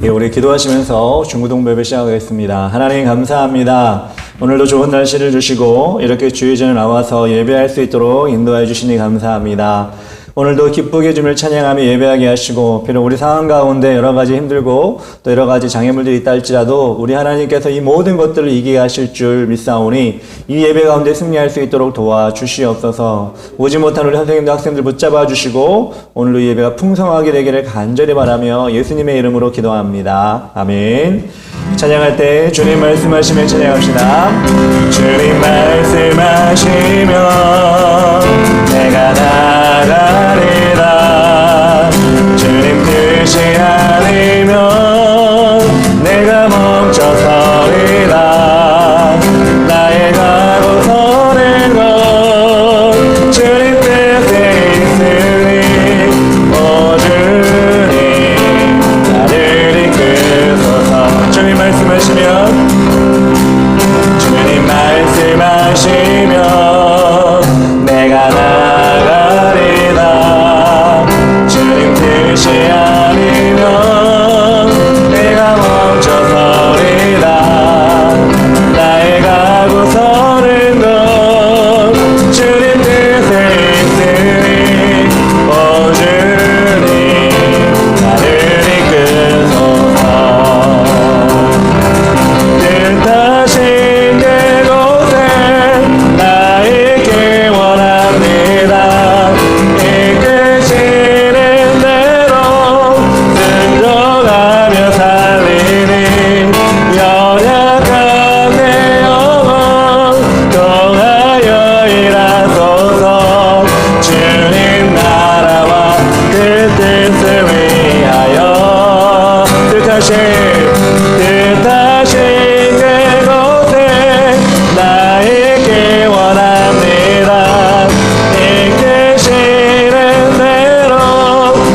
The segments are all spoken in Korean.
예, 우리 기도하시면서 중고등부 예배 시작하겠습니다. 하나님 감사합니다. 오늘도 좋은 날씨를 주시고 이렇게 주의 전에 나와서 예배할 수 있도록 인도해 주시니 감사합니다. 오늘도 기쁘게 주님을 찬양하며 예배하게 하시고 비록 우리 상황 가운데 여러 가지 힘들고 또 여러 가지 장애물들이 있다 할지라도 우리 하나님께서 이 모든 것들을 이기게 하실 줄 믿사오니 이 예배 가운데 승리할 수 있도록 도와주시옵소서. 오지 못한 우리 선생님들 학생들 붙잡아 주시고 오늘도 이 예배가 풍성하게 되기를 간절히 바라며 예수님의 이름으로 기도합니다. 아멘. 찬양할 때 주님 말씀하시며 찬양합시다. 주님 말씀하시며 내가 나가리라. 주님 뜻이 아니면 내가 멈춰서리라. 나의 가고 서는 것 주님 뜻에 있으니 오 주님 나를 이끄소서. 주님 말씀하시면 주님 말씀하시면 내가 나가리라. 주님 뜻이 아니면 내가 멈춰서리라. 나의 가고 서는 것 주님 뜻에 있으니 오 주님 나를 이끄소서. 뜻하신 그곳에 나 있기 원합니다. 이끄시는 대로 순종하며 살리니 연약한 내 영혼 통하여 일하소서. 주님 나라와 그 뜻을 위하여 뜻하신 그곳에 나 있기 원합니다. 이끄시는 대로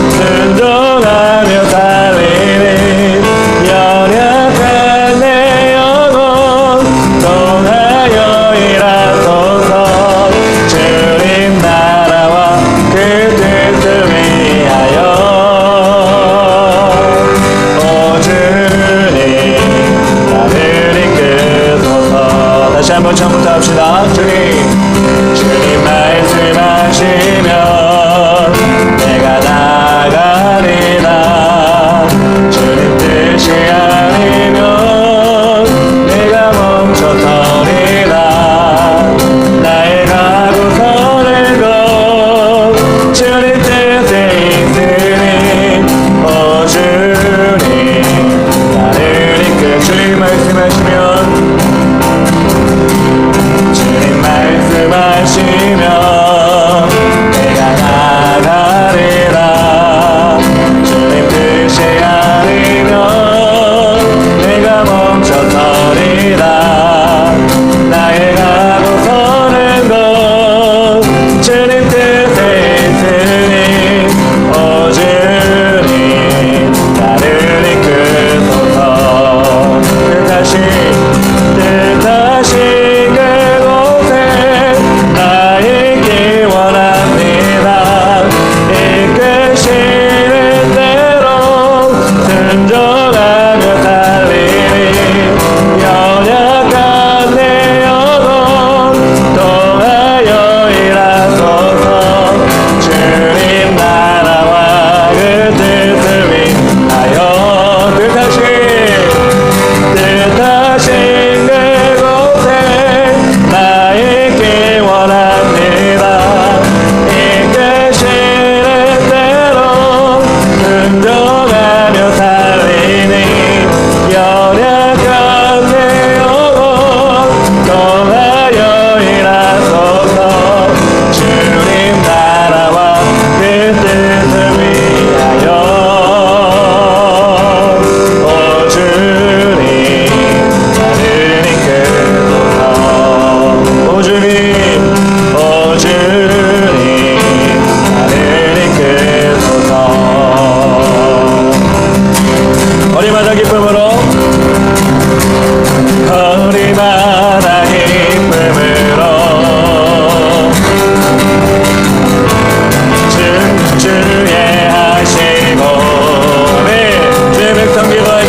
순종하며 살리니 연약한 내 영혼 통하여 일하소서. 주님 나라와 그 뜻을 위하여 오 주님 나를 이끄소서. 다시 한번 처음부터 합시다. 주님 말씀하시면 내가 나가리라. 주님 뜻이 아니면 내가 멈춰서리라. 나의 가고 서는 것 주님 뜻에 있으니 오 주님 나를 이끌. 주님 말씀하시면 주님 말씀하시면 내가 나가리라. 주님 뜻이 아니면 내가 멈춰서리라. 나의 가고 서는 것 주님 뜻에 있으니 오 주님 나를 이끄소서. 뜻하신 그곳에 나 있기 원합니다. 이끄시는 대로 순종하며 살리니 연약한 내 영혼 통하여 일하소서. 주님 나라와 그 뜻을 위하여 뜻하신 그곳에 나 있기 원합니다. 이끄시는 대로 순종하며 살리니 연약한 내 영혼 통하여 일하소서. 주님 나라와 그 뜻을 위하여 오 주님 나를 이끄소서. 오 주님 나를 이끄소서. 어리마다 기쁨으로 어리마다 기쁨으로 주의 하시고 네 주의 백성 기도해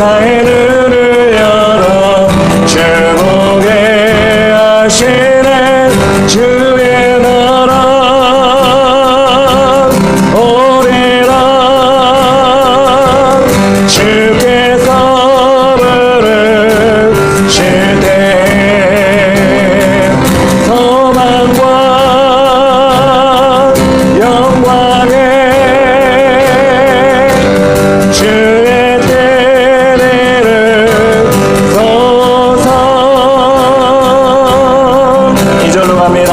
나의 눈을 열어 주 보게 하시네. 주의 나라 오리라. 주께서 부르실 때 소망과 영광에 주의 때를 쏘서. 이절로 갑니다.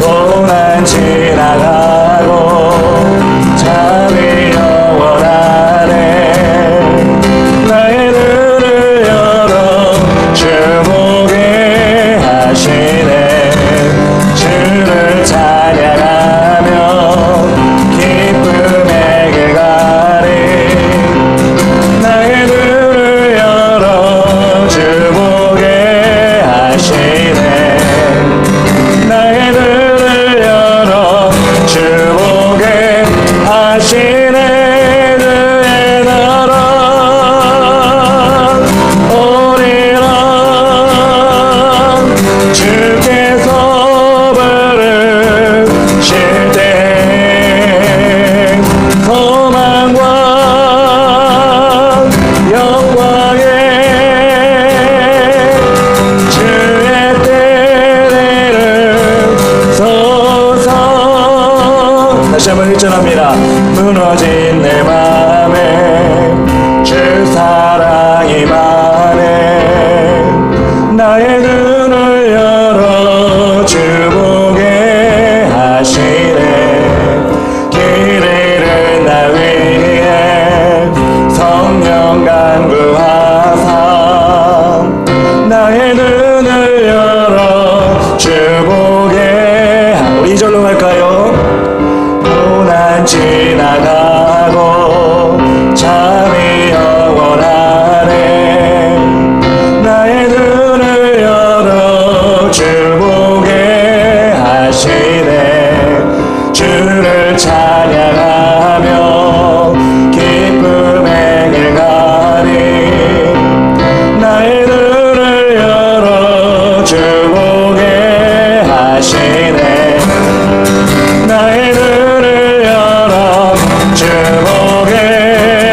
고난 지나가고 잠이 영원하네. 나의 눈을 열어 주 보게 하시네. 주를 찬양하며 기쁨의 길 가리. 나의 눈을 열어 주 보게 하시네. 나의 눈을 열어 주 보게 하시네. 주의 나라 오리라. 주께서 부르실 때 소망과 영광에 주의 때를 쏘서. 다시 한번 일전합니다. 무너진 내 맘에 주 사랑이 많네. 나의 눈을 열어 주 보게 하시네. 길 잃은 나 위에 성령 간구하사. 나의 눈을 열어 주 보게 우리 2절로 갈까요? 고난 지나가고 잠이 영원하네. 나의 눈을 열어 주 보게 하시네. 주를 찬양하며 기쁨의 길 가리. 나의 눈을 열어 주 보게 하시네. 나의 눈을 열어 주 보게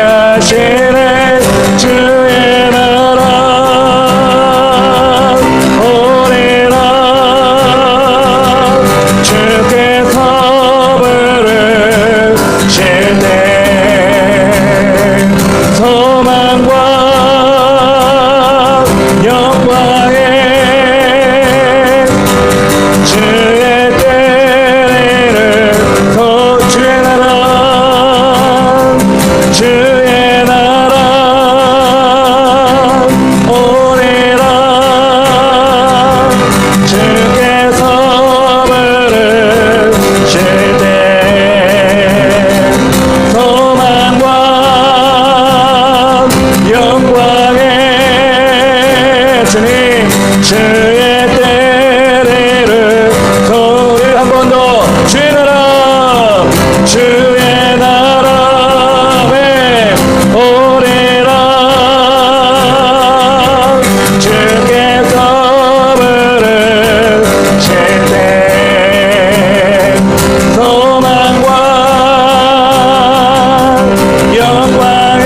하시네. 주의 나라 오리라. 주께서 부르실 때 소망과 영광에 주의 때를 주의 나라 주의 나라 오리라. 주께서 부르실 때 소망과 영광에 주님 주의 때를 소리 한 번 더. 주의 나라 주의 나라 오리라. 주께서 부르실 때 소망과 영광에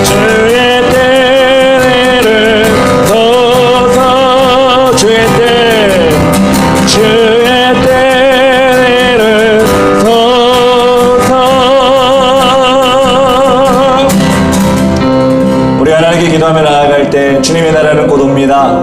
주의 때를 쏘서. 주의 때 주의 때를 쏘서. 우리 하나님께 기도하며 나아갈 때 주님의 나라는 곧 옵니다.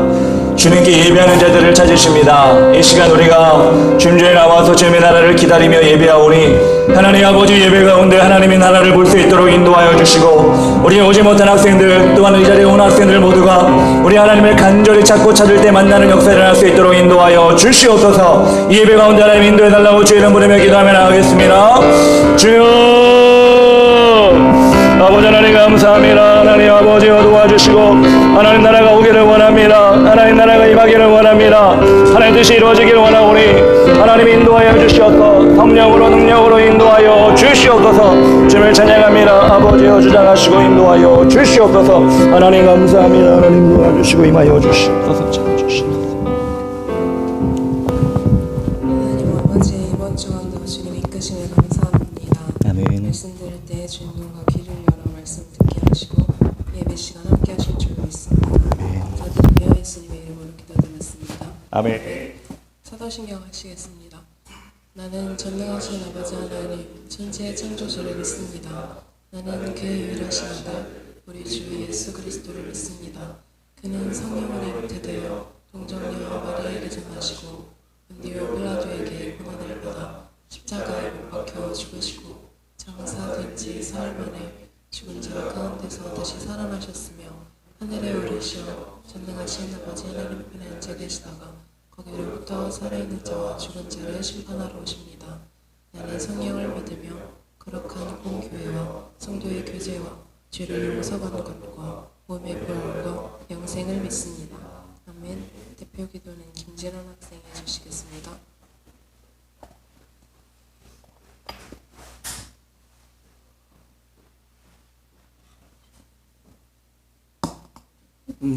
주님께 예배하는 자들을 찾으십니다. 이 시간 우리가 주님께 나와서 주님의 나라를 기다리며 예배하오니 하나님 아버지 예배 가운데 하나님의 나라를 볼 수 있도록 인도하여 주시고 우리 오지 못한 학생들 또한 이 자리에 온 학생들 모두가 우리 하나님을 간절히 찾고 찾을 때 만나는 역사를 할 수 있도록 인도하여 주시옵소서. 이 예배 가운데 하나님 인도해달라고 주의 이름 부르며 기도하며 나가겠습니다. 주여 아버지 하나님 감사합니다. 하나님 아버지여 도와주시고 하나님 나라가 오기를 원합니다. 하나님 나라가 임하기를 원합니다. 하나님 뜻이 이루어지기를 원하오니 하나님 인도하여 주시옵소서. 성령으로 능력으로 인도하여 주시옵소서. 주님을 찬양합니다. 아버지여 주장하시고 인도하여 주시옵소서. 하나님 감사합니다. 하나님 도와주시고 임하여 주시옵소서. 찾아주시옵소서. 하나님 아버지 이번 주간도 주님 이끄심에 감사합니다. 아멘. 말씀 들을 때 주님 눈과 귀를 열어 말씀 듣게 하시고 예배 시간 함께 하실 줄 믿습니다. 다들 예수님의 이름으로 기도드렸습니다. 아멘. 사도신경 하시겠습니다. 나는 전능하신 아버지 하나님 천지의 창조주를 믿습니다. 나는 그의 유일하신 아들 우리 주 예수 그리스도를 믿습니다. 그는 성령으로 잉태되어 동정녀 마리아에게 전하시고 본디오 빌라도에게 고난을 받아 십자가에 못 박혀 죽으시고 장사된 지 사흘 만에 죽은 자 가운데서 다시 살아나셨으며 하늘에 오르시어 전능하신 아버지 하나님 편에 앉아 계시다가 거기로부터 살아있는 자와 죽은 자를 심판하러 오십니다. 나는 성령을 믿으며 거룩한 공교회와 성도의 교제와 죄를 용서받는 것과 몸의 부활과 영생을 믿습니다. 아멘. 대표 기도는 김진원 학생이 해주시겠습니다.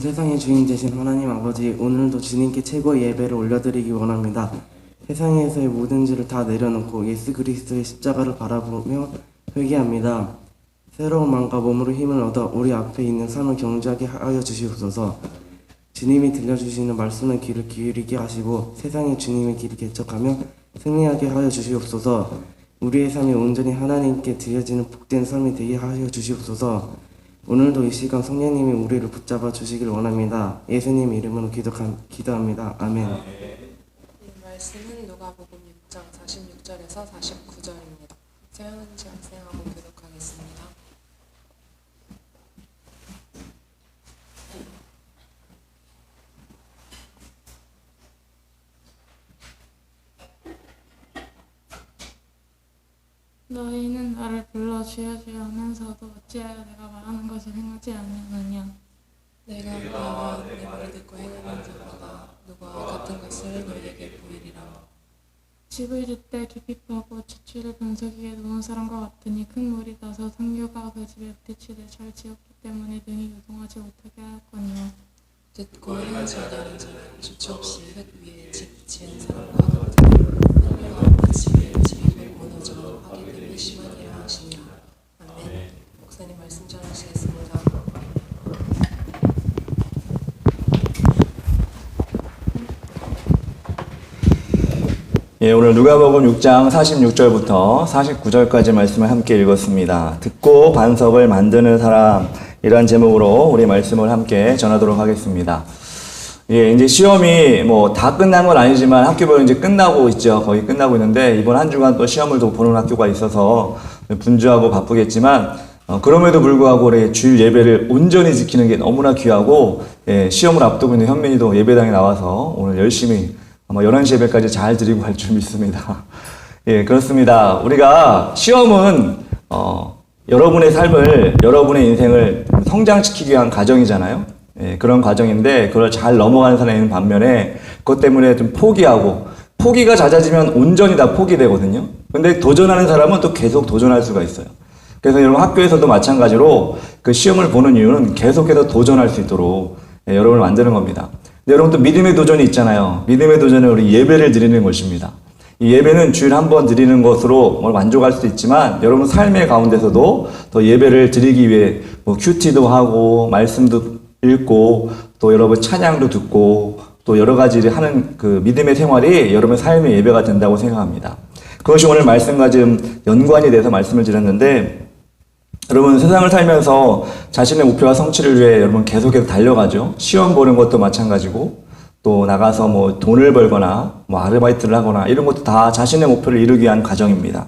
세상의 주인 되신 하나님 아버지, 오늘도 주님께 최고의 예배를 올려드리기 원합니다. 세상에서의 모든 죄를 다 내려놓고 예수 그리스도의 십자가를 바라보며 회개합니다. 새로운 마음과 몸으로 힘을 얻어 우리 앞에 있는 삶을 경주하게 하여 주시옵소서. 주님이 들려주시는 말씀의 귀를 기울이게 하시고 세상의 주님의 길을 개척하며 승리하게 하여 주시옵소서. 우리의 삶이 온전히 하나님께 드려지는 복된 삶이 되게 하여 주시옵소서. 오늘도 이 시간 성령님이 우리를 붙잡아 주시길 원합니다. 예수님 이름으로 기도합니다. 아멘. 이 말씀은 누가복음 6장 46절에서 49절입니다. 서영은지 학생하고 교독하겠습니다. 너희는 나를 불러 주여 주여 하면서도 어찌하여 내가 말하는 것을 행하지 아니하느냐. 내가 너희가 내 말을 듣고 행하는 자마다 누구와 같은 것을 너희에게 보이리라. 집을 짓되 깊이 파고 지추를 분석기에 놓은 사람과 같으니 큰 물이 나서 상류가 그 집에 부딪히되 잘 지었기 때문에 능히 유동하지 못하게 하였거니와. 듣고 행하지 아니하는 자는 주체 없이 흙 위에 집 지은 사람과 같으니 한류가 부딪히며 집이 무너져 파괴됨이 심하니라 하시니라. 아멘. 목사님 말씀 전하시겠습니다. 예, 오늘 누가복음 6장 46절부터 49절까지 말씀을 함께 읽었습니다. 듣고 반석을 만드는 사람, 이런 제목으로 우리 말씀을 함께 전하도록 하겠습니다. 예, 이제 시험이 뭐 다 끝난 건 아니지만 학교별로 이제 끝나고 있죠. 거의 끝나고 있는데 이번 한 주간 또 시험을 또 보는 학교가 있어서 분주하고 바쁘겠지만 그럼에도 불구하고 우리 주일 예배를 온전히 지키는 게 너무나 귀하고, 예, 시험을 앞두고 있는 현민이도 예배당에 나와서 오늘 열심히 아마 11시 예배까지 잘 드리고 갈 줄 믿습니다. 예, 그렇습니다. 우리가 시험은, 여러분의 삶을, 여러분의 인생을 성장시키기 위한 과정이잖아요. 예, 그런 과정인데, 그걸 잘 넘어가는 사람이 반면에, 그것 때문에 좀 포기하고, 포기가 잦아지면 온전히 다 포기되거든요. 근데 도전하는 사람은 또 계속 도전할 수가 있어요. 그래서 여러분 학교에서도 마찬가지로 그 시험을 보는 이유는 계속해서 도전할 수 있도록, 예, 여러분을 만드는 겁니다. 여러분 또 믿음의 도전이 있잖아요. 믿음의 도전은 우리 예배를 드리는 것입니다. 이 예배는 주일 한 번 드리는 것으로 만족할 수도 있지만 여러분 삶의 가운데서도 또 예배를 드리기 위해 뭐 큐티도 하고 말씀도 읽고 또 여러분 찬양도 듣고 또 여러 가지 하는 그 믿음의 생활이 여러분 삶의 예배가 된다고 생각합니다. 그것이 오늘 말씀과 좀 연관이 돼서 말씀을 드렸는데, 여러분 세상을 살면서 자신의 목표와 성취를 위해 여러분 계속해서 달려가죠. 시험 보는 것도 마찬가지고 또 나가서 뭐 돈을 벌거나 뭐 아르바이트를 하거나 이런 것도 다 자신의 목표를 이루기 위한 과정입니다.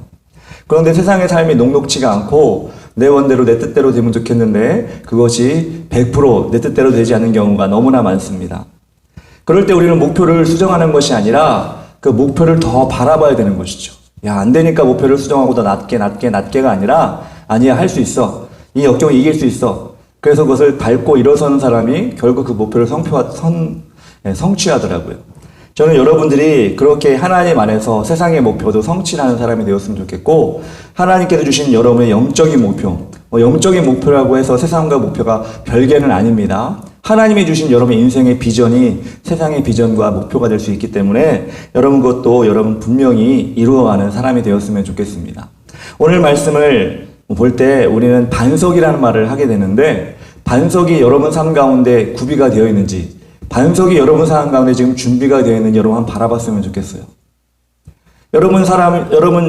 그런데 세상의 삶이 녹록치가 않고 내 원대로 내 뜻대로 되면 좋겠는데 그것이 100% 내 뜻대로 되지 않는 경우가 너무나 많습니다. 그럴 때 우리는 목표를 수정하는 것이 아니라 그 목표를 더 바라봐야 되는 것이죠. 야, 안 되니까 목표를 수정하고 더 낮게가 아니라 아니야, 할 수 있어. 이 역경을 이길 수 있어. 그래서 그것을 밟고 일어서는 사람이 결국 그 목표를 성취하더라고요. 저는 여러분들이 그렇게 하나님 안에서 세상의 목표도 성취하는 사람이 되었으면 좋겠고, 하나님께서 주신 여러분의 영적인 목표, 영적인 목표라고 해서 세상과 목표가 별개는 아닙니다. 하나님이 주신 여러분 인생의 비전이 세상의 비전과 목표가 될 수 있기 때문에 여러분 그것도 여러분 분명히 이루어가는 사람이 되었으면 좋겠습니다. 오늘 말씀을 볼 때 우리는 반석이라는 말을 하게 되는데, 반석이 여러분 삶 가운데 구비가 되어 있는지, 반석이 여러분 삶 가운데 지금 준비가 되어 있는지 여러분 한번 바라봤으면 좋겠어요. 여러분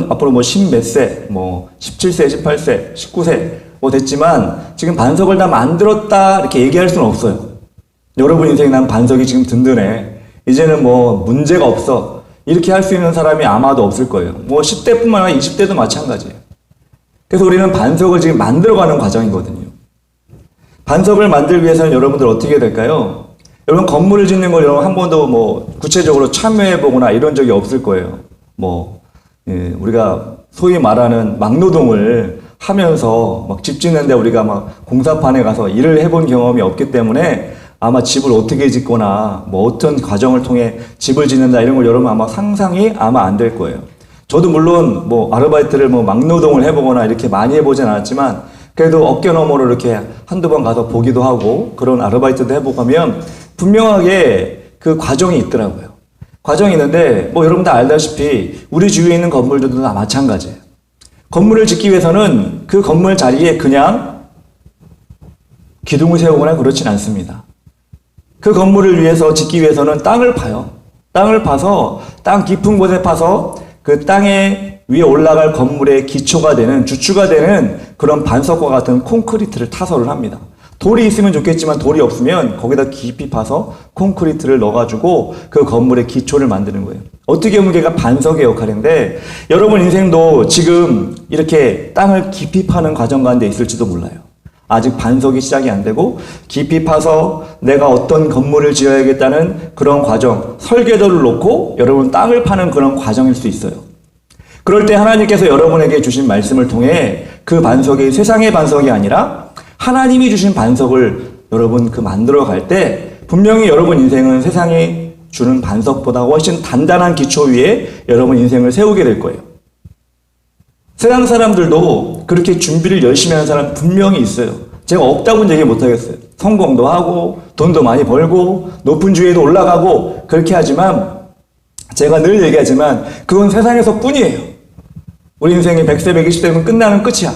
앞으로 뭐 10몇 세, 뭐 17세, 18세, 19세 됐지만 지금 반석을 다 만들었다 이렇게 얘기할 수는 없어요. 여러분 인생에 난 반석이 지금 든든해. 이제는 뭐 문제가 없어. 이렇게 할 수 있는 사람이 아마도 없을 거예요. 뭐 10대뿐만 아니라 20대도 마찬가지예요. 그래서 우리는 반석을 지금 만들어가는 과정이거든요. 반석을 만들기 위해서는 여러분들 어떻게 해야 될까요? 여러분 건물을 짓는 걸 여러분 한 번도 뭐 구체적으로 참여해보거나 이런 적이 없을 거예요. 우리가 소위 말하는 막노동을 하면서 막 집 짓는데 우리가 막 공사판에 가서 일을 해본 경험이 없기 때문에 아마 집을 어떻게 짓거나 뭐 어떤 과정을 통해 집을 짓는다 이런 걸 여러분 아마 상상이 아마 안 될 거예요. 저도 물론 뭐 아르바이트를 뭐 막노동을 해보거나 이렇게 많이 해보진 않았지만 그래도 어깨 너머로 이렇게 한두 번 가서 보기도 하고 그런 아르바이트도 해보고 하면 분명하게 그 과정이 있더라고요. 과정이 있는데 뭐 여러분 다 알다시피 우리 주위에 있는 건물들도 다 마찬가지예요. 건물을 짓기 위해서는 그 건물 자리에 그냥 기둥을 세우거나 그렇진 않습니다. 그 건물을 위해서 짓기 위해서는 땅을 파요. 땅을 파서 땅 깊은 곳에 파서 그 땅에 위에 올라갈 건물의 기초가 되는 주추가 되는 그런 반석과 같은 콘크리트를 타설을 합니다. 돌이 있으면 좋겠지만 돌이 없으면 거기다 깊이 파서 콘크리트를 넣어가지고 그 건물의 기초를 만드는 거예요. 어떻게 보면 걔가 반석의 역할인데 여러분 인생도 지금 이렇게 땅을 깊이 파는 과정 가운데 있을지도 몰라요. 아직 반석이 시작이 안 되고 깊이 파서 내가 어떤 건물을 지어야겠다는 그런 과정, 설계도를 놓고 여러분 땅을 파는 그런 과정일 수 있어요. 그럴 때 하나님께서 여러분에게 주신 말씀을 통해 그 반석이 세상의 반석이 아니라 하나님이 주신 반석을 여러분 그 만들어 갈 때 분명히 여러분 인생은 세상이 주는 반석보다 훨씬 단단한 기초 위에 여러분 인생을 세우게 될 거예요. 세상 사람들도 그렇게 준비를 열심히 하는 사람 분명히 있어요. 제가 없다고는 얘기 못 하겠어요. 성공도 하고 돈도 많이 벌고 높은 주위에도 올라가고 그렇게 하지만 제가 늘 얘기하지만 그건 세상에서 뿐이에요. 우리 인생이 100세, 120세면 끝나는 끝이야.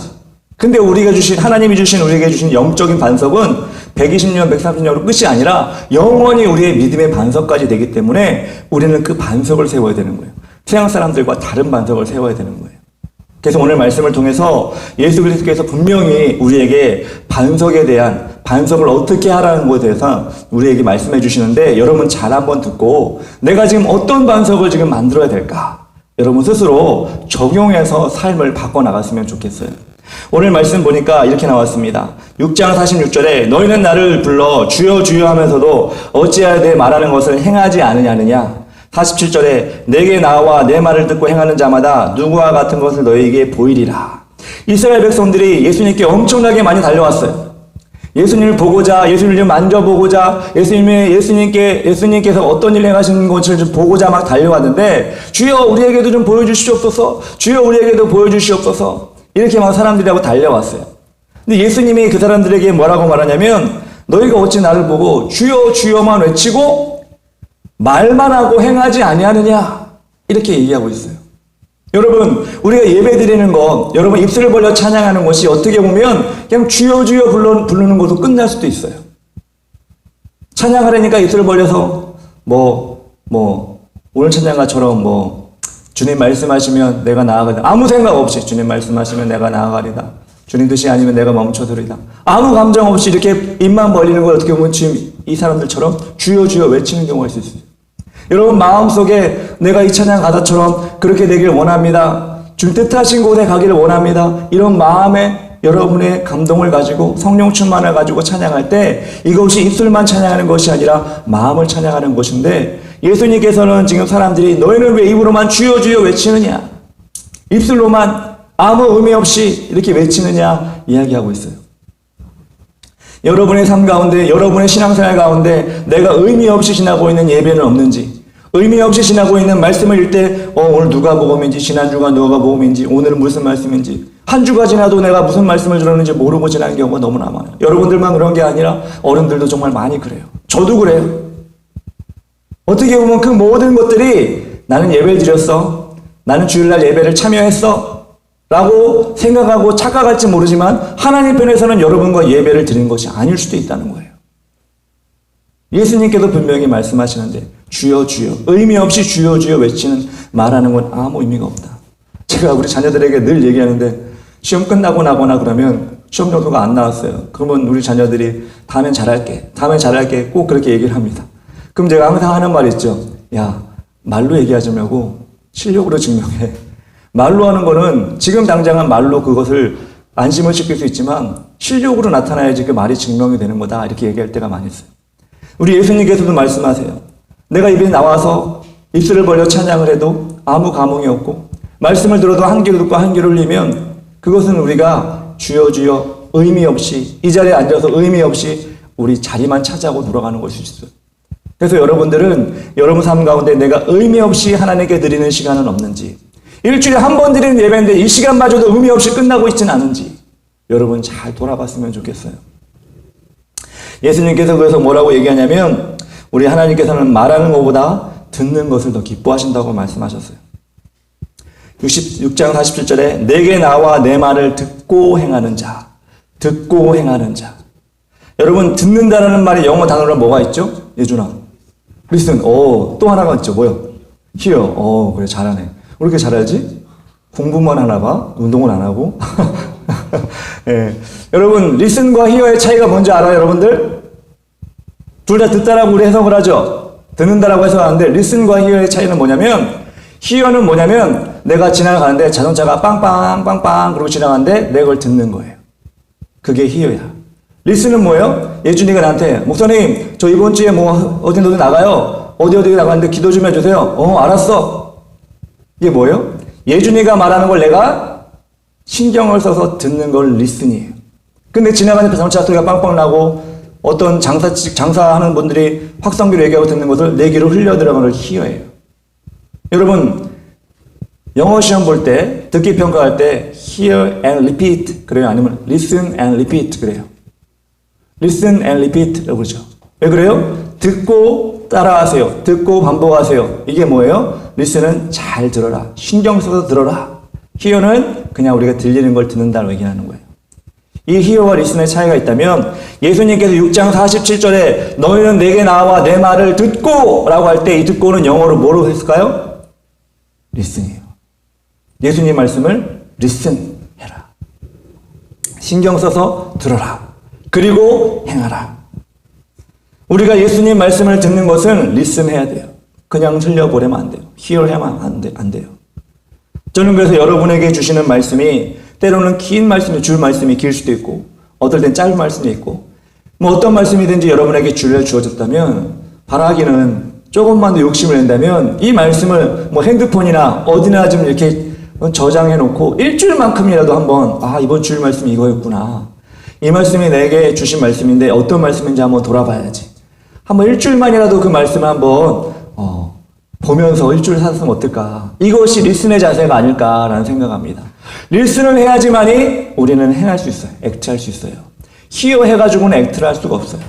근데 우리가 주신, 하나님이 주신 우리에게 주신 영적인 반석은 120년, 130년으로 끝이 아니라 영원히 우리의 믿음의 반석까지 되기 때문에 우리는 그 반석을 세워야 되는 거예요. 세상 사람들과 다른 반석을 세워야 되는 거예요. 그래서 오늘 말씀을 통해서 예수 그리스도께서 분명히 우리에게 반석에 대한 반석을 어떻게 하라는 것에 대해서 우리에게 말씀해 주시는데 여러분 잘 한번 듣고 내가 지금 어떤 반석을 지금 만들어야 될까? 여러분 스스로 적용해서 삶을 바꿔나갔으면 좋겠어요. 오늘 말씀 보니까 이렇게 나왔습니다. 6장 46절에 너희는 나를 불러 주여 주여 하면서도 어찌하여 내 말하는 것을 행하지 않으냐. 47절에 내게 나와 내 말을 듣고 행하는 자마다 누구와 같은 것을 너희에게 보이리라. 이스라엘 백성들이 예수님께 엄청나게 많이 달려왔어요. 예수님을 보고자, 예수님을 좀 만져보고자, 예수님께서 어떤 일을 행하시는 것을 좀 보고자 막 달려왔는데 주여 우리에게도 좀 보여주시옵소서, 주여 우리에게도 보여주시옵소서 이렇게 막 사람들이하고 달려왔어요. 근데 예수님이 그 사람들에게 뭐라고 말하냐면 너희가 어찌 나를 보고 주여 주여만 외치고 말만 하고 행하지 아니하느냐 이렇게 얘기하고 있어요. 여러분 우리가 예배 드리는 거 여러분 입술을 벌려 찬양하는 것이 어떻게 보면 그냥 주여 주여 부르는 것도 끝날 수도 있어요. 찬양하려니까 입술을 벌려서 오늘 찬양가처럼 주님 말씀하시면 내가 나아가리다 아무 생각 없이 주님 말씀하시면 내가 나아가리다 주님 뜻이 아니면 내가 멈춰서리다 아무 감정 없이 이렇게 입만 벌리는 걸 어떻게 보면 지금 이 사람들처럼 주여 주여 외치는 경우가 있을 수 있어요. 여러분 마음속에 내가 이 찬양 가사처럼 그렇게 되길 원합니다. 주님 뜻하신 곳에 가기를 원합니다. 이런 마음에 여러분의 감동을 가지고 성령 충만을 가지고 찬양할 때 이것이 입술만 찬양하는 것이 아니라 마음을 찬양하는 것인데 예수님께서는 지금 사람들이 너희는 왜 입으로만 주여 주여 외치느냐 입술로만 아무 의미 없이 이렇게 외치느냐 이야기하고 있어요. 여러분의 삶 가운데, 여러분의 신앙생활 가운데 내가 의미 없이 지나고 있는 예배는 없는지, 의미 없이 지나고 있는 말씀을 읽을 때 오늘 누가 복음인지, 지난주가 누가 복음인지, 오늘은 무슨 말씀인지, 한 주가 지나도 내가 무슨 말씀을 들었는지 모르고 지나는 경우가 너무나 많아요. 여러분들만 그런 게 아니라 어른들도 정말 많이 그래요. 저도 그래요. 어떻게 보면 그 모든 것들이 나는 예배를 드렸어, 나는 주일날 예배를 참여했어 라고 생각하고 착각할지 모르지만 하나님 편에서는 여러분과 예배를 드린 것이 아닐 수도 있다는 거예요. 예수님께서 분명히 말씀하시는데 주여 주여, 의미 없이 주여 주여 외치는 말하는 건 아무 의미가 없다. 제가 우리 자녀들에게 늘 얘기하는데 시험 끝나고 나거나 그러면 시험 점수가 안 나왔어요. 그러면 우리 자녀들이 다음엔 잘할게, 다음엔 잘할게 꼭 그렇게 얘기를 합니다. 그럼 제가 항상 하는 말이 있죠. 야, 말로 얘기하지 말고 실력으로 증명해. 말로 하는 거는 지금 당장은 말로 그것을 안심을 시킬 수 있지만 실력으로 나타나야지 그 말이 증명이 되는 거다. 이렇게 얘기할 때가 많이 있어요. 우리 예수님께서도 말씀하세요. 내가 입에 나와서 입술을 벌려 찬양을 해도 아무 감흥이 없고 말씀을 들어도 한 귀로 듣고 한 귀로 흘리면 그것은 우리가 주여 주여 의미 없이 이 자리에 앉아서 의미 없이 우리 자리만 차지하고 돌아가는 것일 수 있어요. 그래서 여러분들은 여러분 삶 가운데 내가 의미 없이 하나님께 드리는 시간은 없는지, 일주일에 한 번 드리는 예배인데 이 시간마저도 의미 없이 끝나고 있지는 않은지 여러분 잘 돌아봤으면 좋겠어요. 예수님께서 그래서 뭐라고 얘기하냐면 우리 하나님께서는 말하는 것보다 듣는 것을 더 기뻐하신다고 말씀하셨어요. 6장 47절에 내게 나와 내 말을 듣고 행하는 자, 듣고 행하는 자. 여러분 듣는다라는 말이 영어 단어로 뭐가 있죠? 예준아, listen. 또 하나가 있죠. 뭐요? hear. 그래 잘하네. 왜 이렇게 잘하지? 공부만 하나 봐. 운동은 안 하고. 예. 여러분 listen과 hear의 차이가 뭔지 알아요, 여러분들? 둘 다 듣다라고 우리 해석을 하죠. 듣는다라고 해석하는데 listen과 hear의 차이는 뭐냐면 hear는 뭐냐면 내가 지나가는데 자동차가 빵빵빵빵 그러고 지나가는데 내가 그걸 듣는 거예요. 그게 hear야. 리스는 뭐예요? 예준이가 나한테 목사님 저 이번 주에 뭐 어디 나가요? 어디 나가는데 기도 좀 해주세요. 알았어. 이게 뭐예요? 예준이가 말하는 걸 내가 신경을 써서 듣는 걸 리슨이에요. 근데 지나가는 자동차 소리가 빵빵 나고 어떤 장사하는 분들이 확성기로 얘기하고 듣는 것을 내 귀로 흘려 들어가는 걸 히어예요. 여러분 영어 시험 볼 때 듣기 평가할 때 hear and repeat 그래요? 아니면 listen and repeat 그래요? listen and repeat라고 그러죠. 왜 그래요? 듣고 따라하세요. 듣고 반복하세요. 이게 뭐예요? listen은 잘 들어라. 신경 써서 들어라. hear는 그냥 우리가 들리는 걸 듣는다고 얘기하는 거예요. 이 hear와 listen의 차이가 있다면 예수님께서 6장 47절에 너희는 내게 나와 내 말을 듣고 라고 할 때 이 듣고는 영어로 뭐로 했을까요? listen이에요. 예수님 말씀을 listen 해라. 신경 써서 들어라. 그리고 행하라. 우리가 예수님 말씀을 듣는 것은 listen 해야 돼요. 그냥 흘려보내면 안 돼요. hear 해야만 안 돼요. 저는 그래서 여러분에게 주시는 말씀이 때로는 긴 말씀이 줄 말씀이 길 수도 있고 어떨 땐 짧은 말씀이 있고 뭐 어떤 말씀이든지 여러분에게 주어졌다면 바라기는 조금만 더 욕심을 낸다면 이 말씀을 뭐 핸드폰이나 어디나 좀 이렇게 저장해 놓고 일주일만큼이라도 한번 이번 주일 말씀이 이거였구나. 이 말씀이 내게 주신 말씀인데 어떤 말씀인지 한번 돌아봐야지. 한번 일주일만이라도 그 말씀을 한번 보면서 일주일 살았으면 어떨까. 이것이 리슨의 자세가 아닐까라는 생각합니다. 리슨을 해야지만이 우리는 행할 수 있어요. 액트할 수 있어요. 히어 해가지고는 액트를 할 수가 없어요.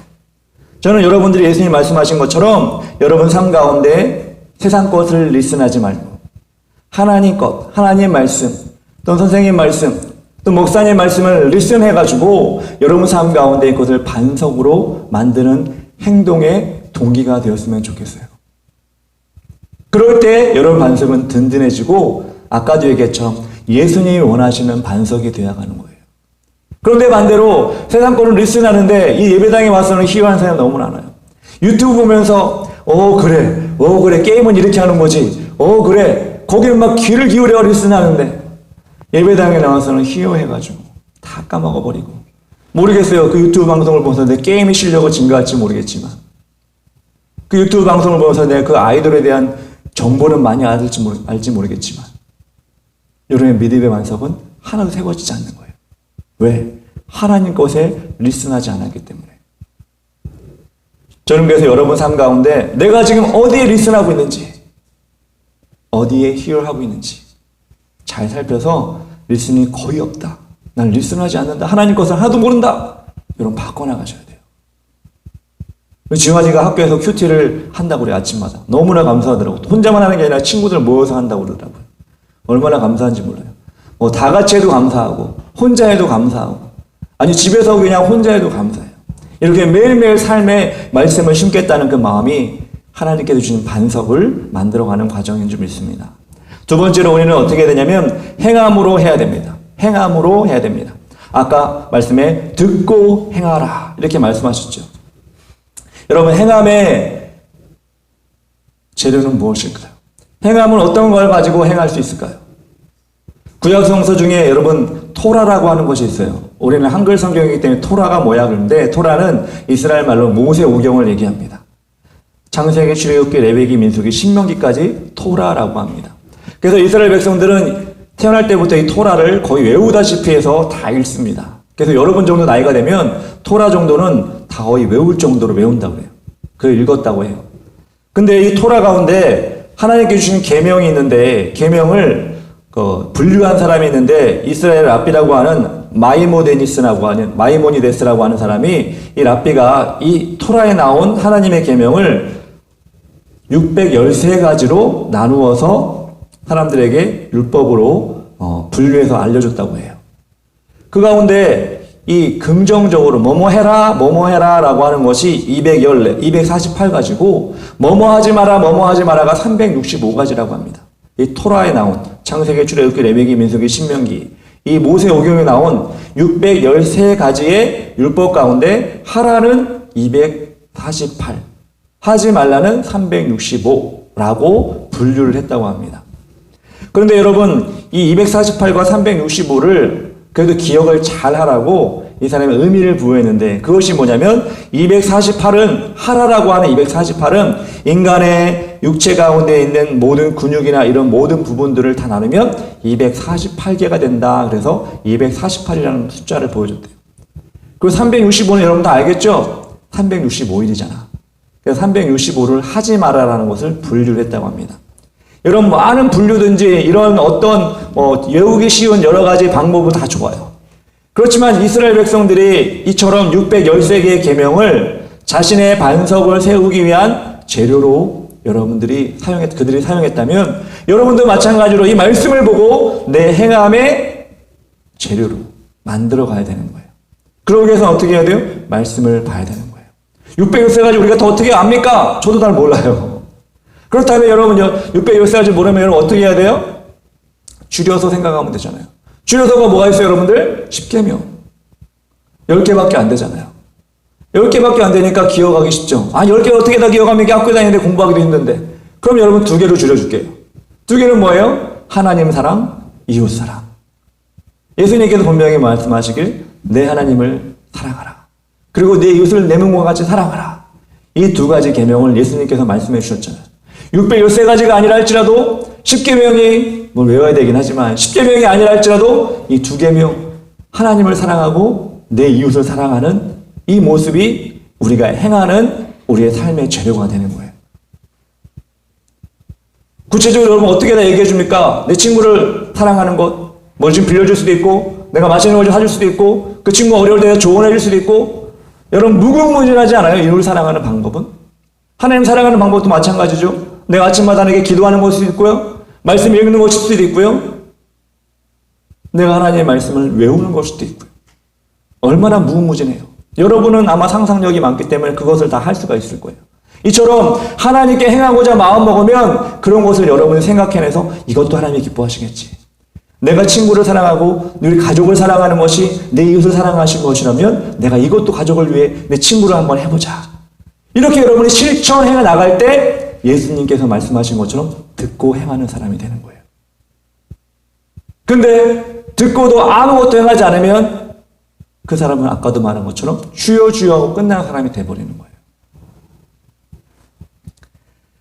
저는 여러분들이 예수님 말씀하신 것처럼 여러분 삶 가운데 세상 것을 리슨하지 말고 하나님 것, 하나님 말씀, 또 선생님 말씀, 또 목사님 말씀을 리슨해가지고 여러분 삶 가운데 그것을 반석으로 만드는 행동의 동기가 되었으면 좋겠어요. 그럴 때 여러분 반석은 든든해지고 아까도 얘기했처럼 예수님이 원하시는 반석이 되어가는 거예요. 그런데 반대로 세상 거를 리슨하는데 이 예배당에 와서는 희화한 사람이 너무 많아요. 유튜브 보면서 그래 게임은 이렇게 하는 거지. 그래 거기는 막 귀를 기울여 리슨하는데 예배당에 나와서는 희화해가지고 다 까먹어버리고 모르겠어요. 그 유튜브 방송을 보면서 내 게임의 실력을 증가할지 모르겠지만 그 유튜브 방송을 보면서 내 그 아이돌에 대한 정보는 많이 알지 모르겠지만 여러분의 믿음의 반석은 하나도 세워지지 않는 거예요. 왜? 하나님 것에 리슨하지 않았기 때문에. 저는 그래서 여러분 삶 가운데 내가 지금 어디에 리슨하고 있는지, 어디에 히어하고 있는지 잘 살펴서 리슨이 거의 없다. 난 리슨하지 않는다. 하나님 것을 하나도 모른다. 여러분 바꿔나가셔야 돼요. 지환이가 학교에서 큐티를 한다고 그래요. 아침마다. 너무나 감사하더라고요. 혼자만 하는 게 아니라 친구들 모여서 한다고 그러더라고요. 얼마나 감사한지 몰라요. 뭐 다 같이 해도 감사하고 혼자 해도 감사하고 아니 집에서 그냥 혼자 해도 감사해요. 이렇게 매일매일 삶에 말씀을 심겠다는 그 마음이 하나님께서 주신 반석을 만들어가는 과정인 줄 믿습니다. 두 번째로 우리는 어떻게 해야 되냐면 행함으로 해야 됩니다. 행함으로 해야 됩니다. 아까 말씀에 듣고 행하라 이렇게 말씀하셨죠. 여러분 행함의 재료는 무엇일까요? 행함은 어떤 걸 가지고 행할 수 있을까요? 구약 성서 중에 여러분 토라라고 하는 것이 있어요. 우리는 한글 성경이기 때문에 토라가 뭐야 그런데 토라는 이스라엘 말로 모세오경을 얘기합니다. 창세기, 출애굽기, 레위기, 민수기, 신명기까지 토라라고 합니다. 그래서 이스라엘 백성들은 태어날 때부터 이 토라를 거의 외우다시피 해서 다 읽습니다. 그래서 여러분 정도 나이가 되면 토라 정도는 다 거의 외울 정도로 외운다고 해요. 그걸 읽었다고 해요. 근데 이 토라 가운데 하나님께 주신 계명이 있는데 계명을 분류한 사람이 있는데 이스라엘 랍비라고 하는 마이모니데스라고 하는 사람이 이 랍비가 이 토라에 나온 하나님의 계명을 613가지로 나누어서 사람들에게 율법으로 분류해서 알려줬다고 해요. 그 가운데 이 긍정적으로 뭐뭐 해라 라고 하는 것이 248가지고 뭐뭐 하지 마라가 365가지라고 합니다. 이 토라에 나온 창세기, 출애굽기, 레위기, 민수기, 신명기 이 모세오경에 나온 613가지의 율법 가운데 하라는 248 하지 말라는 365라고 분류를 했다고 합니다. 그런데 여러분 이 248과 365를 그래도 기억을 잘 하라고 이 사람이 의미를 부여했는데 그것이 뭐냐면 248은 하라라고 하는 248은 인간의 육체 가운데 있는 모든 근육이나 이런 모든 부분들을 다 나누면 248개가 된다. 그래서 248이라는 숫자를 보여줬대요. 그리고 365는 여러분 다 알겠죠? 365일이잖아. 그래서 365를 하지 마라라는 것을 분류를 했다고 합니다. 여러분 많은 분류든지 이런 어떤 외우기 쉬운 여러 가지 방법은 다 좋아요. 그렇지만 이스라엘 백성들이 이처럼 613개의 계명을 자신의 반석을 세우기 위한 재료로 그들이 사용했다면 여러분도 마찬가지로 이 말씀을 보고 내 행함의 재료로 만들어 가야 되는 거예요. 그러기 위해서는 어떻게 해야 돼요? 말씀을 봐야 되는 거예요. 613가지 우리가 더 어떻게 압니까? 저도 잘 몰라요. 그렇다면 여러분 613가지 모르면 여러분 어떻게 해야 돼요? 줄여서 생각하면 되잖아요. 줄여서가 뭐가 있어요 여러분들? 10계명 10개밖에 안 되잖아요. 10개밖에 안 되니까 기억하기 쉽죠. 10개를 어떻게 다 기억합니까? 학교 다니는데 공부하기도 힘든데. 그럼 여러분 2개로 줄여줄게요. 2개는 뭐예요? 하나님 사랑, 이웃 사랑. 예수님께서 분명히 말씀하시길 내 하나님을 사랑하라. 그리고 내 이웃을 내 몸과 같이 사랑하라. 이 2가지 계명을 예수님께서 말씀해 주셨잖아요. 613가지가 아니라 할지라도 10계명이 뭘 외워야 되긴 하지만 10계명이 아니라 할지라도 이 2계명 하나님을 사랑하고 내 이웃을 사랑하는 이 모습이 우리가 행하는 우리의 삶의 재료가 되는 거예요. 구체적으로 여러분 어떻게 다 얘기해 줍니까? 내 친구를 사랑하는 것, 뭘 좀 빌려줄 수도 있고 내가 맛있는 걸 좀 사줄 수도 있고 그 친구가 어려울 때 조언해 줄 수도 있고 여러분 무궁무진하지 않아요? 이웃을 사랑하는 방법은? 하나님 사랑하는 방법도 마찬가지죠. 내가 아침마다 내게 기도하는 것일 수도 있고요. 말씀 읽는 것일 수도 있고요. 내가 하나님의 말씀을 외우는 것일 수도 있고요. 얼마나 무궁무진해요. 여러분은 아마 상상력이 많기 때문에 그것을 다 할 수가 있을 거예요. 이처럼 하나님께 행하고자 마음먹으면 그런 것을 여러분이 생각해내서 이것도 하나님이 기뻐하시겠지. 내가 친구를 사랑하고 우리 가족을 사랑하는 것이 내 이웃을 사랑하신 것이라면 내가 이것도 가족을 위해 내 친구를 한번 해보자. 이렇게 여러분이 실천해 나갈 때 예수님께서 말씀하신 것처럼 듣고 행하는 사람이 되는 거예요. 근데 듣고도 아무것도 행하지 않으면 그 사람은 아까도 말한 것처럼 주여 주여 하고 끝나는 사람이 돼버리는 거예요.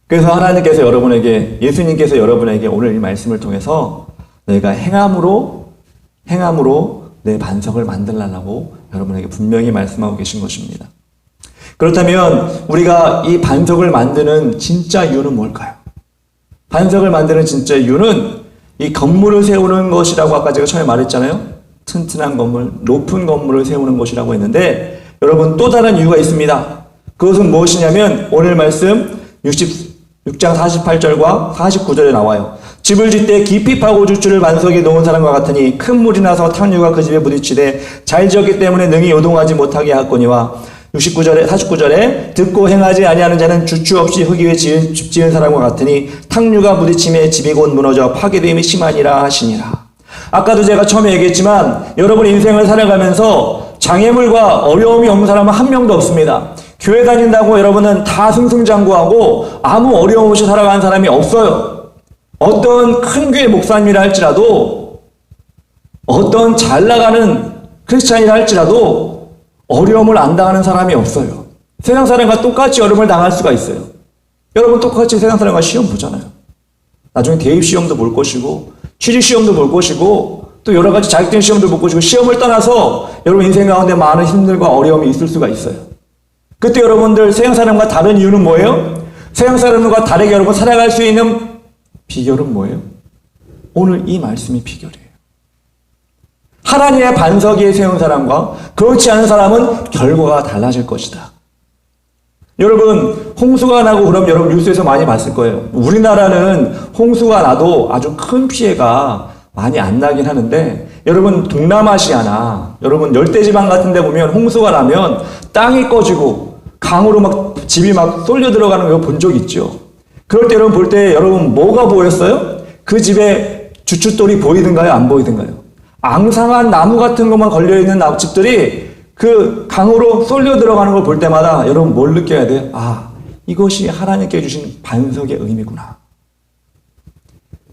그래서 하나님께서 예수님께서 여러분에게 오늘 이 말씀을 통해서 너희가 행함으로 내 반석을 만들라고 여러분에게 분명히 말씀하고 계신 것입니다. 그렇다면 우리가 이 반석을 만드는 진짜 이유는 뭘까요? 반석을 만드는 진짜 이유는 이 건물을 세우는 것이라고 아까 제가 처음에 말했잖아요. 튼튼한 건물, 높은 건물을 세우는 것이라고 했는데 여러분 또 다른 이유가 있습니다. 그것은 무엇이냐면 오늘 말씀 66장 48절과 49절에 나와요. 집을 짓되 깊이 파고 주추를 반석에 놓은 사람과 같으니 큰 물이 나서 탕류가 그 집에 부딪히되 잘 지었기 때문에 능히 요동하지 못하게 하거니와 49절에 듣고 행하지 아니하는 자는 주추 없이 흙 위에 집 지은 사람과 같으니 탕류가 부딪힘에 집이 곧 무너져 파괴됨이 심하니라 하시니라. 아까도 제가 처음에 얘기했지만 여러분 인생을 살아가면서 장애물과 어려움이 없는 사람은 한 명도 없습니다. 교회 다닌다고 여러분은 다 승승장구하고 아무 어려움 없이 살아가는 사람이 없어요. 어떤 큰 교회 목사님이라 할지라도 어떤 잘 나가는 크리스찬이라 할지라도 어려움을 안 당하는 사람이 없어요. 세상 사람과 똑같이 어려움을 당할 수가 있어요. 여러분 똑같이 세상 사람과 시험 보잖아요. 나중에 대입시험도 볼 것이고 취직시험도 볼 것이고 또 여러 가지 자격증 시험도 볼 것이고 시험을 떠나서 여러분 인생 가운데 많은 힘들과 어려움이 있을 수가 있어요. 그때 여러분들 세상 사람과 다른 이유는 뭐예요? 세상 사람과 다르게 여러분 살아갈 수 있는 비결은 뭐예요? 오늘 이 말씀이 비결이에요. 하나님의 반석 위에 세운 사람과 그렇지 않은 사람은 결과가 달라질 것이다. 여러분 홍수가 나고 그럼 여러분 뉴스에서 많이 봤을 거예요. 우리나라는 홍수가 나도 아주 큰 피해가 많이 안 나긴 하는데 여러분 동남아시아나 여러분 열대지방 같은 데 보면 홍수가 나면 땅이 꺼지고 강으로 막 집이 막 쏠려 들어가는 거 본 적 있죠. 그럴 때 여러분 볼 때 여러분 뭐가 보였어요? 그 집에 주춧돌이 보이든가요? 안 보이든가요? 앙상한 나무 같은 것만 걸려있는 집들이 그 강으로 쏠려 들어가는 걸 볼 때마다 여러분 뭘 느껴야 돼요? 아, 이것이 하나님께 주신 반석의 의미구나.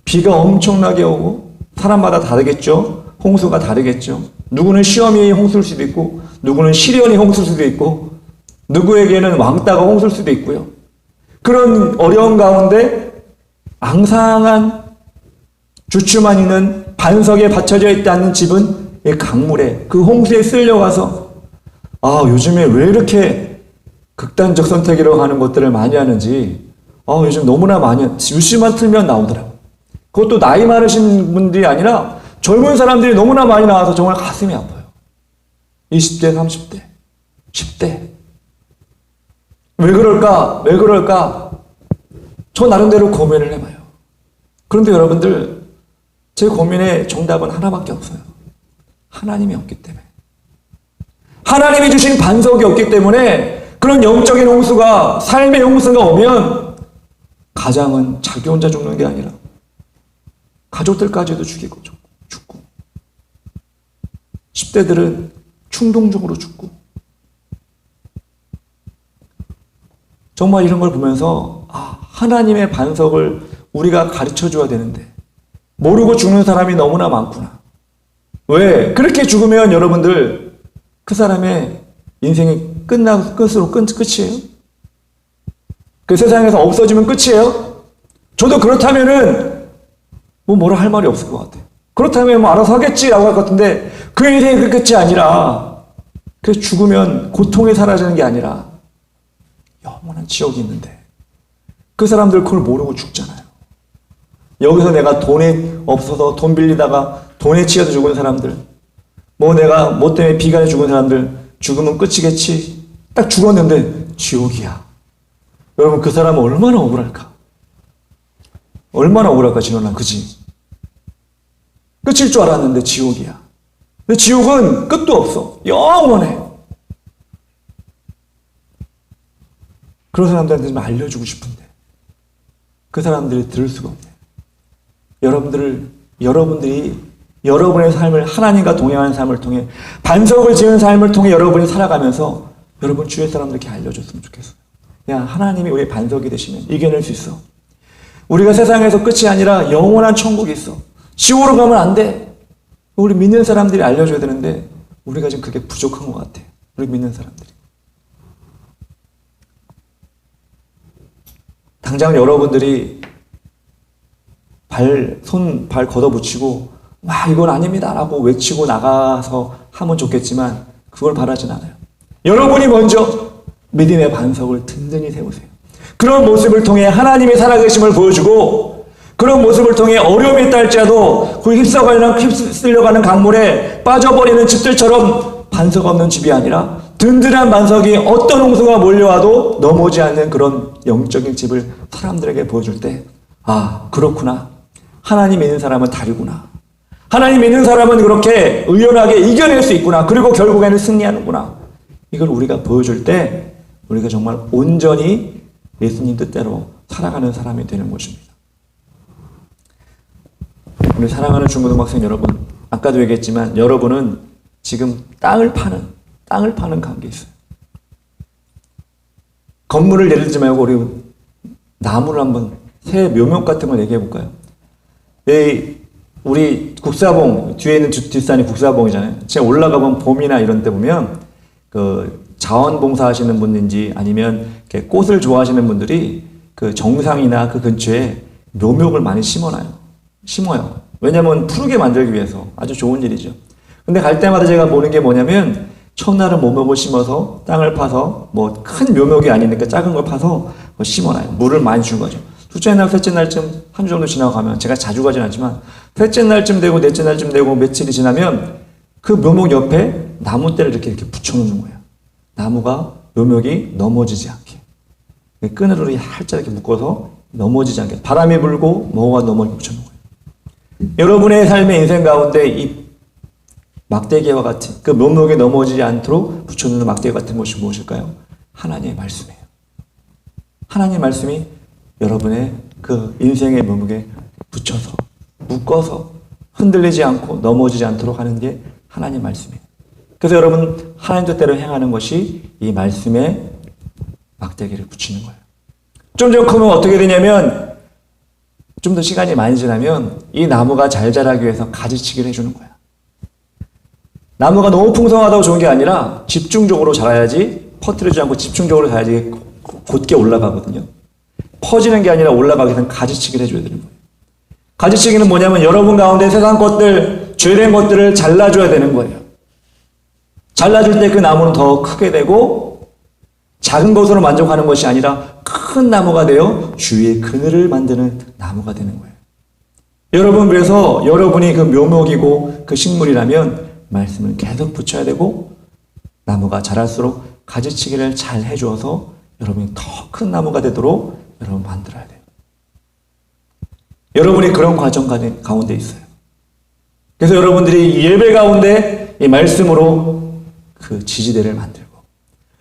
비가 엄청나게 오고 사람마다 다르겠죠? 홍수가 다르겠죠? 누구는 시험이 홍수일 수도 있고 누구는 시련이 홍수일 수도 있고 누구에게는 왕따가 홍수일 수도 있고요. 그런 어려운 가운데 앙상한 주추만 있는 반석에 받쳐져 있다는 집은 이 강물에 그 홍수에 쓸려가서 아 요즘에 왜 이렇게 극단적 선택이라고 하는 것들을 많이 하는지 요즘 너무나 많이 뉴스만 틀면 나오더라고요. 그것도 나이 많으신 분들이 아니라 젊은 사람들이 너무나 많이 나와서 정말 가슴이 아파요. 20대, 30대, 10대. 왜 그럴까? 왜 그럴까? 저 나름대로 고민을 해봐요. 그런데 여러분들 제 고민의 정답은 하나밖에 없어요. 하나님이 없기 때문에. 하나님이 주신 반석이 없기 때문에 그런 영적인 홍수가 삶의 홍수가 오면 가장은 자기 혼자 죽는 게 아니라 가족들까지도 죽이고 죽고 10대들은 충동적으로 죽고 정말 이런 걸 보면서 하나님의 반석을 우리가 가르쳐 줘야 되는데 모르고 죽는 사람이 너무나 많구나. 왜? 그렇게 죽으면 여러분들 그 사람의 인생이 끝으로 끝이에요? 그 세상에서 없어지면 끝이에요? 저도 그렇다면은 뭐라 할 말이 없을 것 같아요. 그렇다면 알아서 하겠지라고 할 것 같은데 그 인생이 그 끝이 아니라 그래서 죽으면 고통이 사라지는 게 아니라 영원한 지옥이 있는데 그 사람들 그걸 모르고 죽잖아요. 여기서 내가 돈이 없어서 돈 빌리다가 돈에 치여서 죽은 사람들 내가 뭐 때문에 비간에 죽은 사람들 죽으면 끝이겠지. 딱 죽었는데 지옥이야. 여러분 그 사람은 얼마나 억울할까? 얼마나 억울할까 진원아 그지? 끝일 줄 알았는데 지옥이야. 근데 지옥은 끝도 없어. 영원해. 그런 사람들한테 좀 알려주고 싶은데 그 사람들이 들을 수가 없네. 여러분들이 여러분의 삶을 하나님과 동행하는 삶을 통해 반석을 지은 삶을 통해 여러분이 살아가면서 여러분 주위 사람들께 알려줬으면 좋겠어요. 야 하나님이 우리의 반석이 되시면 이겨낼 수 있어. 우리가 세상에서 끝이 아니라 영원한 천국이 있어. 지옥으로 가면 안 돼. 우리 믿는 사람들이 알려줘야 되는데 우리가 지금 그게 부족한 것 같아. 우리 믿는 사람들이. 당장 여러분들이 발 걷어붙이고 와, 이건 아닙니다 라고 외치고 나가서 하면 좋겠지만 그걸 바라진 않아요. 여러분이 먼저 믿음의 반석을 든든히 세우세요. 그런 모습을 통해 하나님의 살아계심을 보여주고, 그런 모습을 통해 어려움이 있다 할지라도 그 휩쓸려가는 강물에 빠져버리는 집들처럼 반석 없는 집이 아니라 든든한 반석이 어떤 홍수가 몰려와도 넘어오지 않는 그런 영적인 집을 사람들에게 보여줄 때, 아, 그렇구나. 하나님 믿는 사람은 다르구나. 하나님 믿는 사람은 그렇게 의연하게 이겨낼 수 있구나. 그리고 결국에는 승리하는구나. 이걸 우리가 보여줄 때 우리가 정말 온전히 예수님 뜻대로 살아가는 사람이 되는 것입니다. 우리 사랑하는 중고등학생 여러분, 아까도 얘기했지만 여러분은 지금 땅을 파는 관계에 있어요. 건물을 예를 들지 말고 우리 나무를 한번 새 묘목 같은 걸 얘기해 볼까요? 우리 국사봉 뒤에 있는 뒷산이 국사봉이잖아요. 제가 올라가면 봄이나 이런 때 보면 그 자원봉사 하시는 분인지 아니면 이렇게 꽃을 좋아하시는 분들이 그 정상이나 그 근처에 묘목을 많이 심어요. 왜냐면 푸르게 만들기 위해서. 아주 좋은 일이죠. 근데 갈 때마다 제가 보는 게 뭐냐면 첫날은 묘목을 심어서 땅을 파서 뭐 큰 묘목이 아니니까 작은 걸 파서 심어놔요. 물을 많이 준 거죠. 둘째 날, 셋째 날쯤 한 주 정도 지나가면, 제가 자주 가진 않지만 셋째 날쯤 되고 넷째 날쯤 되고 며칠이 지나면 그 묘목 옆에 나무대를 이렇게 붙여놓는 거예요. 나무가 묘목이 넘어지지 않게. 끈으로 살짝 이렇게 묶어서 넘어지지 않게. 바람이 불고 뭐가 넘어지게 붙여놓은 거예요. 여러분의 삶의 인생 가운데 이 막대기와 같은 그 묘목이 넘어지지 않도록 붙여놓는 막대기 같은 것이 무엇일까요? 하나님의 말씀이에요. 하나님의 말씀이 여러분의 그 인생의 묘목에 붙여서 묶어서 흔들리지 않고 넘어지지 않도록 하는 게 하나님의 말씀이에요. 그래서 여러분 하나님 뜻대로 행하는 것이 이 말씀에 막대기를 붙이는 거예요. 좀 더 크면 어떻게 되냐면 좀 더 시간이 많이 지나면 이 나무가 잘 자라기 위해서 가지치기를 해주는 거야. 나무가 너무 풍성하다고 좋은 게 아니라 집중적으로 자라야지, 퍼뜨리지 않고 집중적으로 자라야지 곧게 올라가거든요. 퍼지는 게 아니라 올라가기 위해서는 가지치기를 해줘야 되는 거예요. 가지치기는 뭐냐면 여러분 가운데 세상 것들, 죄된 것들을 잘라줘야 되는 거예요. 잘라줄 때 그 나무는 더 크게 되고 작은 것으로 만족하는 것이 아니라 큰 나무가 되어 주위의 그늘을 만드는 나무가 되는 거예요. 여러분, 그래서 여러분이 그 묘목이고 그 식물이라면 말씀을 계속 붙여야 되고 나무가 자랄수록 가지치기를 잘 해주어서 여러분이 더 큰 나무가 되도록 여러분 만들어야 돼요. 여러분이 그런 과정 가운데 있어요. 그래서 여러분들이 예배 가운데 이 말씀으로 그 지지대를 만들고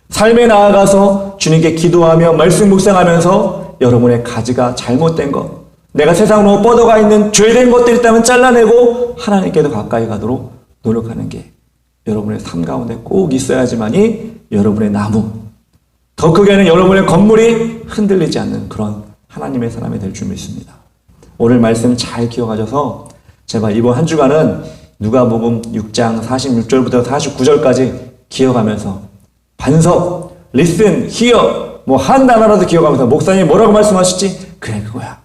삶에 나아가서 주님께 기도하며 말씀 묵상하면서 여러분의 가지가 잘못된 것, 내가 세상으로 뻗어가 있는 죄된 것들이 있다면 잘라내고 하나님께도 가까이 가도록 노력하는 게 여러분의 삶 가운데 꼭 있어야지만이 여러분의 나무, 더 크게는 여러분의 건물이 흔들리지 않는 그런 하나님의 사람이 될 줄 믿습니다. 오늘 말씀 잘 기억하셔서 제발 이번 한 주간은 누가복음 6장 46절부터 49절까지 기억하면서 반석, listen, hear 뭐 한 단어라도 기억하면서 목사님 뭐라고 말씀하셨지? 그래, 그거야.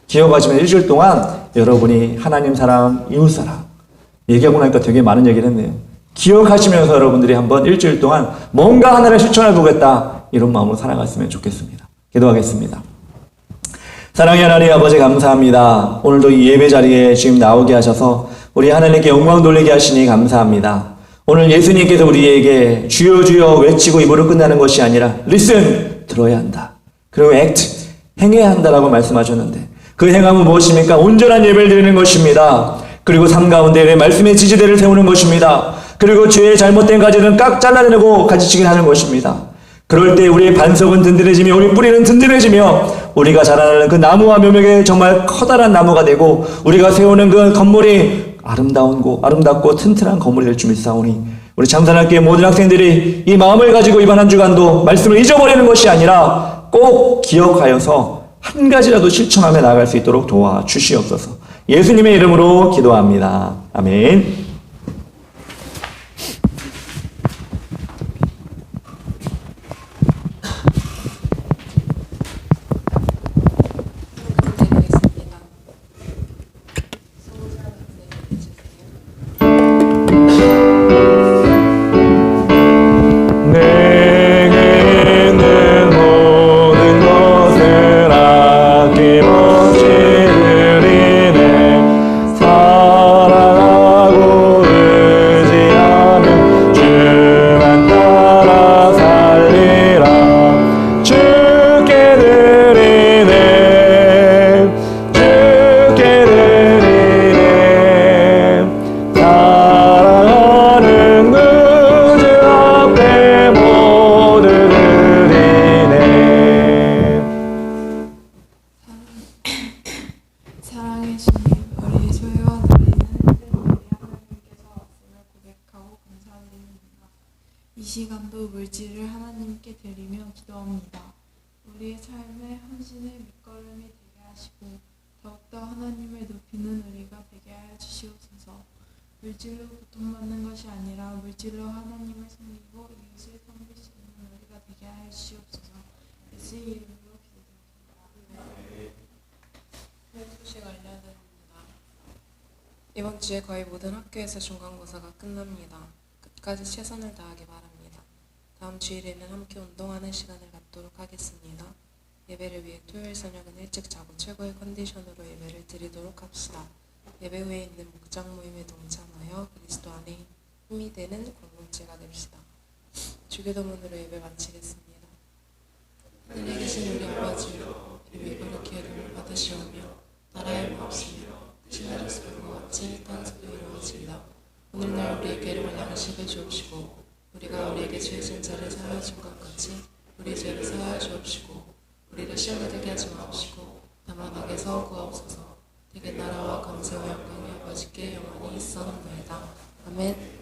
기억하시면 일주일 동안 여러분이 하나님 사랑, 이웃 사랑 얘기하고 나니까 되게 많은 얘기를 했네요. 기억하시면서 여러분들이 한번 일주일 동안 뭔가 하나를 실천해 보겠다, 이런 마음으로 살아갔으면 좋겠습니다. 기도하겠습니다. 사랑의 하나님 아버지, 감사합니다. 오늘도 이 예배 자리에 지금 나오게 하셔서 우리 하나님께 영광 돌리게 하시니 감사합니다. 오늘 예수님께서 우리에게 주여 주여 외치고 입으로 끝나는 것이 아니라 listen, 들어야 한다. 그리고 act, 행해야 한다라고 말씀하셨는데 그 행함은 무엇입니까? 온전한 예배를 드리는 것입니다. 그리고 삶 가운데 말씀의 지지대를 세우는 것입니다. 그리고 죄의 잘못된 가지는 깍 잘라내고 가지치기를 하는 것입니다. 그럴 때 우리의 반석은 든든해지며 우리 뿌리는 든든해지며 우리가 자라나는 그 나무와 묘목에 정말 커다란 나무가 되고 우리가 세우는 그 건물이 아름답고 튼튼한 건물이 될 줄 믿사오니 우리 참사랑교회 모든 학생들이 이 마음을 가지고 이번 한 주간도 말씀을 잊어버리는 것이 아니라 꼭 기억하여서 한 가지라도 실천하며 나아갈 수 있도록 도와주시옵소서. 예수님의 이름으로 기도합니다. 아멘. 드리겠습니다. 성자 네, 이 시간도 물질을 하나님께 드리며 기도합니다. 우리의 삶의 헌신의 밑거름이 되게 하시고 더욱더 하나님을 높이는 우리가 되게 하여 주시옵소서. 물질로 고통받는 것이 아니라 물질로 하나님을 섬기고 이웃을 섬길 수 있는 우리가 되게 하여 주시옵소서. 예수의 이름으로 기도드립니다. 소식 알려드립니다. 이번 주에 거의 모든 학교에서 중간고사가 끝납니다. 끝까지 최선을 다하기 바랍니다. 다음 주일에는 함께 운동하는 시간을 갖도록 하겠습니다. 예배를 위해 토요일 저녁은 일찍 자고 최고의 컨디션으로 예배를 드리도록 합시다. 예배 후에 있는 목장 모임에 동참하여 그리스도 안에 힘이 되는 공동체가 됩시다. 주기도문으로 예배 마치겠습니다. 하늘에 계신 우리 아버지여, 이름이 거룩히 여김을 받으시오며 나라의 마옵시며 뜻이 하늘에서 같이 땅에서도 이루어지이다. 오늘날 우리에게 일용할 양식을 주옵시고 우리가 우리에게 죄진 자를 사하여 준 것 같이 우리 죄를 사하여 주옵시고 우리를 시험에 들게 하지 마옵시고 다만 악에서 구하옵소서. 되게 나라와 감사와 영광이 아버지께 영원히 있사옵나이다. 아멘.